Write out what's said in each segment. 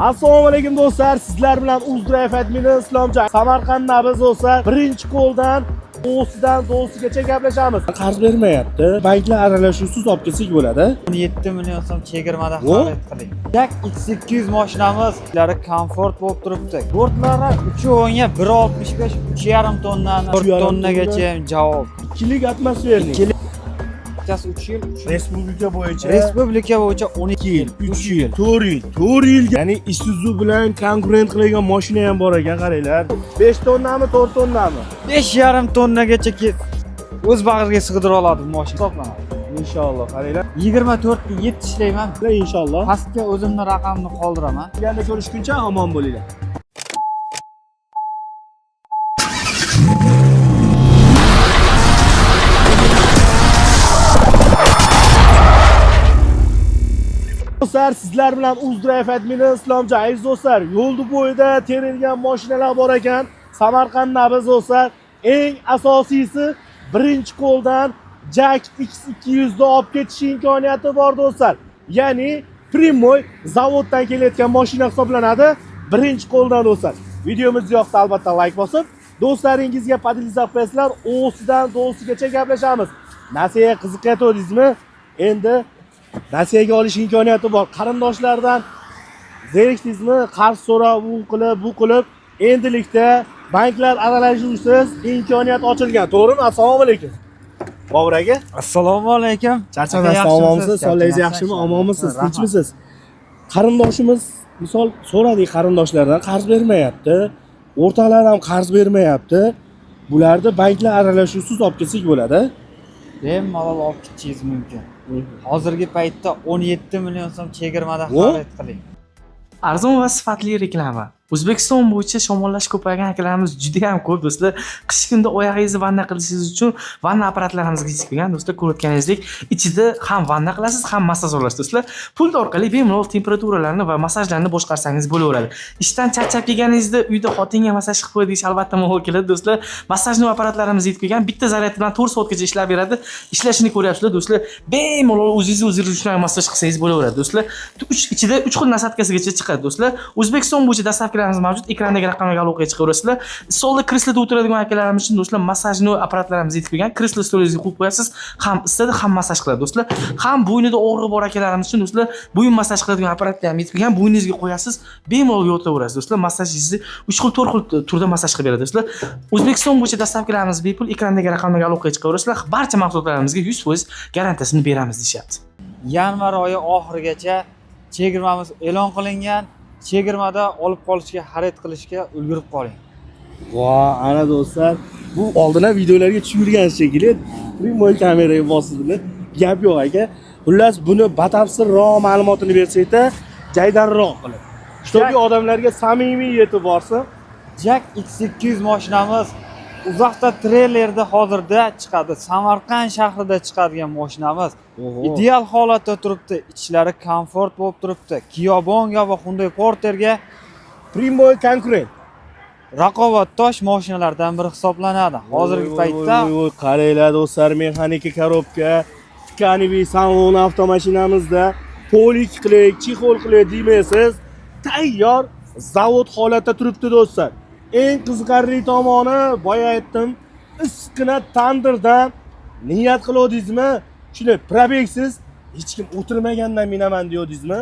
Assalomu alaykum do'stlar, sizlar bilan UzDrive admini Islomjon. Samarqand nabız do'stlar, birinchi qo'ldan o'sidan do'sigacha gaplashamiz. Qarz bermayapti. Banklar aralashuvsiz olib kelsak bo'ladi. 17 million so'm chegirmada xarid qiling. Jak X200 mashinamiz ular komfort bo'lib turibdi. Bortlari 3.10 ga 1.65, 3.5 tonnani 4 tonnagacha javob. Ikkilik atmosfernik. 3 yil. Respublika bo'yicha 12 yil, 3 yil, 4 yil, 4 yil. Ya'ni Isuzu bilan konkurent qiladigan mashina ham bor ekan, qaranglar. 5 tonnami, 4 tonnami? 5.5 tonnagacha o'z bag'riga sig'dira oladi bu mashina hisoblanadi. Inshaalloh, qaranglar. 24 ga 7 ishlayman. Inshaalloh. Pastga o'zimning raqamni qoldiraman. Yana ko'rishguncha omon bo'linglar. Do'stlar, sizlar bilan UzDrive admini Islomjon. Aziz do'stlar, yo'lda bo'yida terilgan mashinalar bor ekan. Samarqand nabız do'stlar. Eng asosiysi birinchi qo'ldan Jak X200 da olib ketish imkoniyati bor do'stlar. Ya'ni Primoy zavoddan kelayotgan mashina hisoblanadi. Birinchi qo'ldan do'stlar. Videomiz yoqsa albatta like bosib, do'stlaringizga podilizapeslar o'sidan do'sigacha gaplashamiz. Nasiyaga qiziqayotdingizmi? Endi nasiyaga olish imkoniyati bor. Qarindoshlardan zerikdingizmi? Qarz so'rab, bu qilib, endilikda banklar aralashuvsiz imkoniyat ochilgan. To'g'rimi? Assalomu alaykum. Bobur aka. Assalomu alaykum. Charchamaysiz, omonmisiz? Sonlaringiz yaxshimi? Omonmisiz? Tinchmisiz? Qarindoshimiz misol so'radik qarindoshlardan, qarz bermayapti. O'rtalar ham qarz bermayapti. Bularni banklar aralashuvsiz olib kelsak bo'ladi. Bemalol olib ketishingiz mumkin. Hozirgi paytda 17 million so'm chegirmada xarid qiling. Arzon va sifatli reklama. O'zbekiston bo'yicha shamollash ko'paygan akalarimiz juda ham ko'p do'stlar. Qish kunida oyog'ingizni vanna qilishingiz uchun vanna apparatlarimizga yetib kelgan do'stlar. Ko'rayotganingizdek, ichida ham vanna qilasiz, ham massaj olasiz do'stlar. Pult orqali bemalol temperaturalarni va massajlarni boshqarsangiz bo'laveradi. Ishdan charchab kelganingizda uyda xotinga massaj qilib qo'ydik, albatta ma'qul keladi do'stlar. Masajli apparatlarimiz yetib kelgan. Bitta zaryad bilan 4 soatgacha ishlab beradi. Ishlashini ko'ryapsizlar do'stlar. Bemalol o'zingiz uchun massaj qilsangiz bo'laveradi do'stlar. Ichida 3 xil nasatkasigacha chiqadi do'stlar. O'zbekiston bo'yicha dastavkalarimiz mavjud. Ekrandagi raqamga aloqaga chiqaverasizlar. Stolda kresloda o'tiradigan akalarimiz uchun do'stlar massajli apparatlarimiz yetib kelgan. Kreslo stolingizga qo'yib qo'yasiz. Ham isitadi, ham massaj qiladi do'stlar. Ham bo'ynida og'rig'i bor akalarimiz uchun do'stlar bo'yin massaj qiladigan apparatlar ham yetib kelgan. Bo'yningizga qo'yasiz, bemalol yotaverasiz do'stlar. Massajingizni 3 xil, 4 xil turda massaj qilib beradi do'stlar. O'zbekiston bo'yicha dastavkalarimiz bepul. Ekrandagi raqamga aloqaga chiqaverasizlar. Barcha mahsulotlarimizga 100% garantiyasini beramiz deyapti. Yanvar oyi oxirigacha chegirmamiz e'lon qilingan. Chegirmada olib qolishga, xarid qilishga ulgurib qoling. Voh, ana do'stlar, bu oldindan videolarga tushirgan shekilli Primoy kameraga bosibdi. Gap yo'q aka. Xullas, buni batafsilroq ma'lumotini bersakda, jaydanroq qilib. Shtoki odamlarga samimiy yetib borsin. Jak X200 mashinamiz uzoqda treylerda hozirda chiqadi. Samarqand shahrida chiqadigan mashinamiz. Ideal holatda turibdi. Ichlari komfort bo'lib turibdi. Kiyobonga va Hyundai Porterga Primoy konkurent. raqobatdosh mashinalardan biri hisoblanadi. Hozirgi paytda qaranglar do'stlar, mexanika korobka, tkaniviy salon avtomashinamizda polik qilib, chexol qilib demaysiz, tayyor zavod holatda turibdi do'stlar. Eng qiziqarli tomoni, boya aytdim, issiqqina tandirdan niyat qilavdingizmi? Shuni probeksiz hech kim o'tirmagandan minaman deyodingizmi?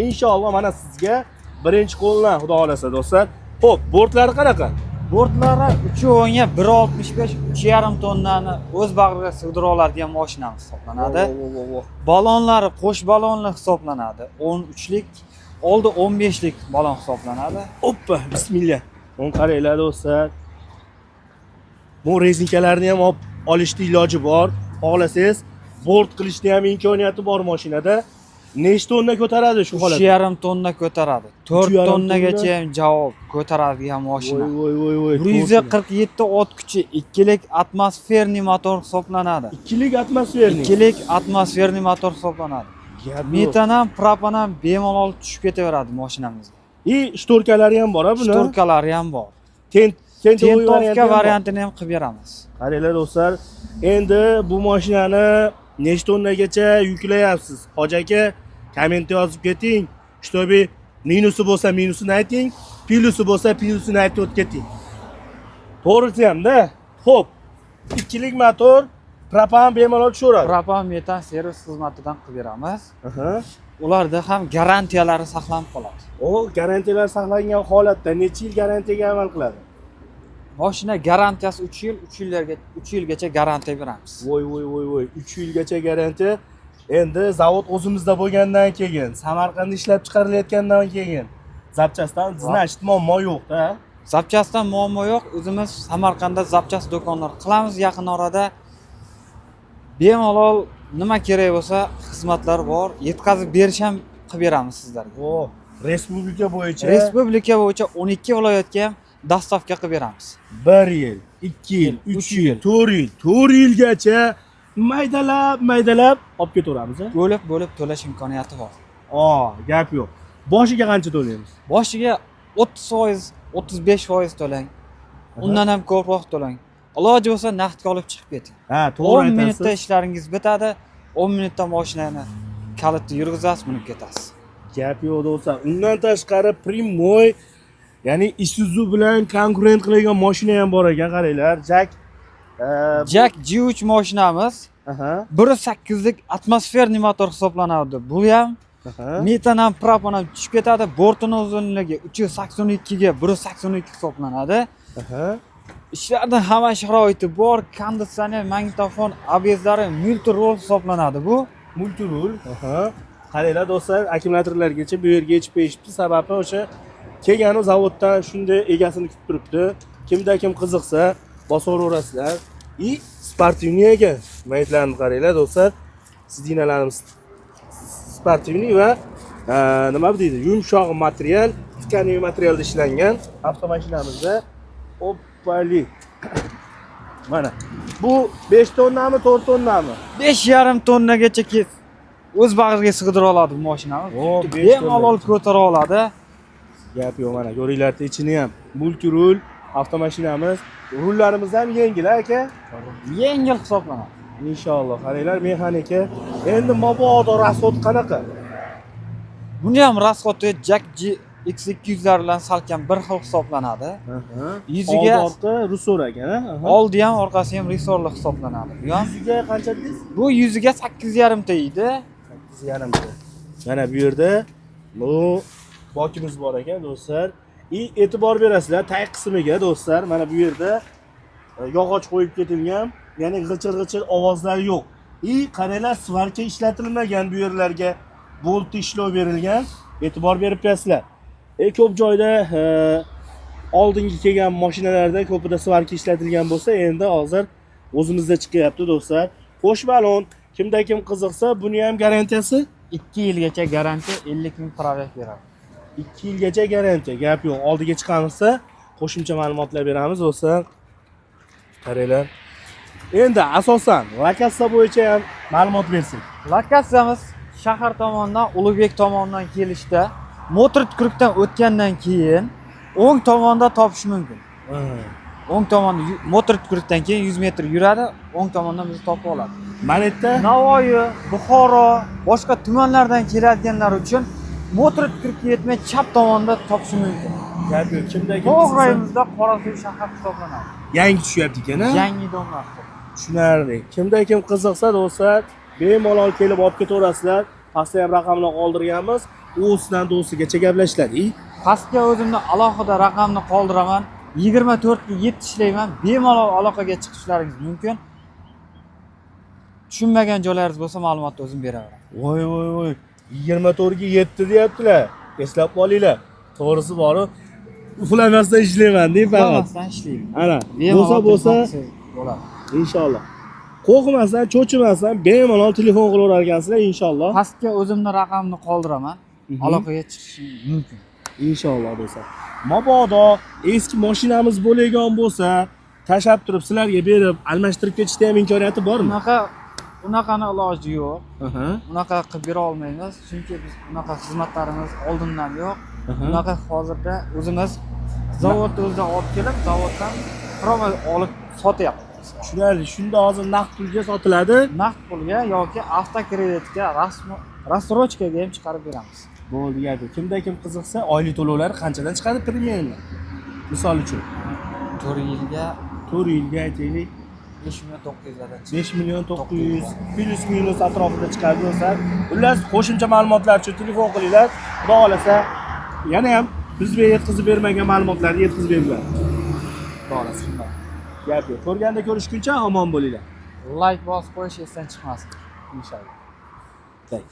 Inshaalloh mana sizga birinchi qo'ldan xudo xolasa do'stlar. Xo'p, bortlari qanaqa? bortlari 3.10 ga 1.65, 3.5 tonnani o'z bag'riga sig'dira oladigan mashinamiz hisoblanadi. Balonlari qo'sh balonli hisoblanadi. 13lik, oldi 15lik balon hisoblanadi. Oppa, bismillah. O'n qaranglar do'stlar. Bu rezinkalarni ham olishni iloji bor. Xohlasangiz bort qilishni ham imkoniyati bor mashinada. Nechta tonna ko'taradi shu holatda? 3.5 tonna ko'taradi. 4 tonnagacha ham javob ko'taradigan mashina. Voy. 147 ot kuchi, 2lik atmosferniy motor hisoblanadi. 2lik atmosferniy. 2lik atmosferniy motor hisoblanadi. Metan ham, propan ham bemalol tushib ketaveradi mashinamizga. Shtorkalari ham bor, buni. Shtorkalari ham bor. Tentovka variantini ham qilib beramiz. Qaranglar do'stlar, endi bu mashinani nechta tonnagacha yuklayapsiz? Hoji aka, komment yozib keting. Shtobi Minusi bo'lsa minusini ayting, plyusi bo'lsa plyusini aytib o'tib keting. To'g'risi ham-da. Xo'p. Ikkilik motor propan bemalol tushaveradi. Propan metan servis xizmatidan qilib beramiz. Aha. Ularda ham garantiyalari saqlanib qoladi. O garantiyalar saqlangan holatda necha yil garantiyaga amal qiladi? Mashina garantiyasi 3 yil, 3 yilgacha garantiya beramiz. Voy, 3 yilgacha garantiya. Endi zavod o'zimizda bo'lgandan keyin, Samarqandda ishlab chiqarilayotgandan keyin zapchastdan значит muammo yo'q-da. Zapchastdan muammo yo'q. O'zimiz Samarqandda zapchast do'konlar qilamiz yaqin orada. Bemalol nima kerak bo'lsa, xizmatlar bor. Yetkazib berish ham qilib beramiz sizlarga. O, respublika bo'yicha 12 viloyatga ham dastavka qilib beramiz. 1 yil, 2 yil, 3 yil, 4 yil, 4 yilgacha maydalab olib ketaveramiz. Bo'lib to'lash imkoniyati bor. Gap yo'q. Boshiga qancha to'laymiz? Boshiga 30%, 35% to'lang. Undan ham ko'proq to'lang. Iloji bo'lsa naqdga olib chiqib keting. Ha, to'g'ri 10 minutda aytasiz. ishlaringiz bitadi. 10 minutda mashinani kalitni yurg'izasiz, minib ketasiz. Gap yo'q do'stlar. Undan tashqari Primoy, ya'ni Isuzu bilan konkurent qiladigan mashina ham bor ekan, qaranglar. Jack G3 mashinamiz 1.8 lik atmosferniy motor hisoblanadi. Bu ham metan ham propan ham tushib ketadi. Bortining uzunligi 382 ga 1.82 hisoblanadi. Ishlarda hamma sharoiti bor. Konditsioner, magnitofon, ABS'lari multi-rol hisoblanadi bu. Multi-rol. Qaranglar do'stlar, akkumulyatorlargacha bu yerga yechib qo'yishibdi. Sababi o'sha kelgani zavoddan shunday egasini kutib turibdi. Kimda kim qiziqsa, bosaverasizlar. Sportivniy ekan. Maytlarni qaranglar do'stlar. Sidinalarimiz sportivniy va nima deydi? Yumshoq material, tkaniy materialda ishlangan avtomashinamizda. Oppali. Mana. Bu 5 tonnami, 4 tonnami? 5,5 tonnagacha o'z bag'riga sig'dira oladi bu mashinamiz. Bemalol ko'tara oladi. Gap yo'q, mana ko'ringlar, ichini ham multi-rul avtomashinamiz. Rullarimiz ham yengil aka. Yengil hisoblanadi. Inshaalloh. Qaranglar, mexanika. Endi mabodo rasxod qanaqa? Buni ham rasxodi Jack X200 lar bilan salkam bir xil hisoblanadi. Yuziga orqa rusor ekan, oldi ham orqasi ham resorli hisoblanadi. Yuziga qancha dedingiz? Bu yuziga 8,5 ta edi. 8,5 ta. Mana bu yerda bu bokimiz bor ekan do'stlar. E'tibor berasizlar tag qismiga do'stlar. Mana bu yerda yog'och qo'yib ketilgan, ya'ni g'ijir ovozlar yo'q. Qaranglar, svarka ishlatilmagan bu yerlarga. Bolt ishlov berilgan. E'tibor berib turasizlar. Ko'p joyda oldingi kelgan mashinalarda ko'pida svarka ishlatilgan bo'lsa, endi hozir o'zimizda chiqyapti do'stlar. Qo'sh balon, kimda kim qiziqsa, buni ham garantiyasi 2 yilgacha garantiya 50 ming probek beradi. 2 yilgacha garantiya. Gap yo'q. Oldiga chiqamizsa, qo'shimcha ma'lumotlar beramiz do'stlar. Qaranglar. Endi asosan lokatsiya bo'yicha ham ma'lumot bersak. Lokatsiyamiz shahar tomonidan, Ulug'bek tomonidan kelishda, motor tukrukdan o'tgandan keyin o'ng tomonda topish mumkin. O'ng tomonda motor tukrukdan keyin 100 metr yuradi, o'ng tomondan bizni topib oladi. Mana yerda Navoiy, Buxoro, boshqa tumanlardan keladiganlar uchun motor tukrukka yetmay chap tomonda topish mumkin. gap yo'q. Kimda kim To'g'rayimizda Qorasuv shahar hisoblanadi. yangi tushyapti ekan, ha? Yangi domlar. Tushunarli. Kimda kim qiziqsa do'stlar, bemalol kelib olib ketaverasizlar. Pastda ham raqamni qoldirganmiz. O'zidan do'stigacha gaplashiladi. Pastga o'zimni alohida raqamni qoldiraman. 24 ga 7 ishlayman. Bemalol aloqaga chiqishlaringiz mumkin. Tushunmagan joylaringiz bo'lsa ma'lumotni o'zim beraveraman. Voy. 24 ga 7 deyaptilar. Eslab qolinglar. To'g'risi bor-ku. Uxlamasdan ishlayman deb faqat. Uxlamasdan ishlayman. Ana, bo'lsa bo'ladi. inshaalloh. Qo'rqmasdan, cho'chimasdan bemalol telefon qilaverar ekansizlar inshaalloh. Pastga o'zimni raqamni qoldiraman. Aloqaga chiqishim mumkin. Inshaalloh do'stlar. Mabodo eski mashinamiz bo'lgan bo'lsa, tashab turib sizlarga berib, almashtirib ketishda ham imkoniyati bormi? Unaqani iloji yo'q. Unaqa qilib bera olmaymiz, chunki biz unaqa xizmatlarimiz oldindan yo'q. Unaqa hozirda o'zimiz zavodda o'zida olib kelib, zavoddan prova olib sotyapmiz. Tushunarli. Shunda hozir naqd pulga sotiladi. Naqd pulga yoki avtokreditga, rassrochkaga ham chiqarib beramiz. Bo'ldi, gap yo'q. Kimda kim qiziqsa, oylik to'lovlari qanchadan chiqadi premyerlar? Misol uchun 4 yilga 4 yilga aytaylik 5 million 900 dan 5 million 900 plus minus atrofida chiqadi do'stlar. Xullas, qo'shimcha ma'lumotlar uchun telefon qilinglar. Xudo xolasa, yana ham bizga yetkazib bermagan ma'lumotlarni yetkazib beradilar. Xudo xolasa. Gap yo'q. Ko'rganda ko'rishguncha omon bo'linglar. Like bosib qo'yish esdan chiqmasin. Inshaalloh. Tak.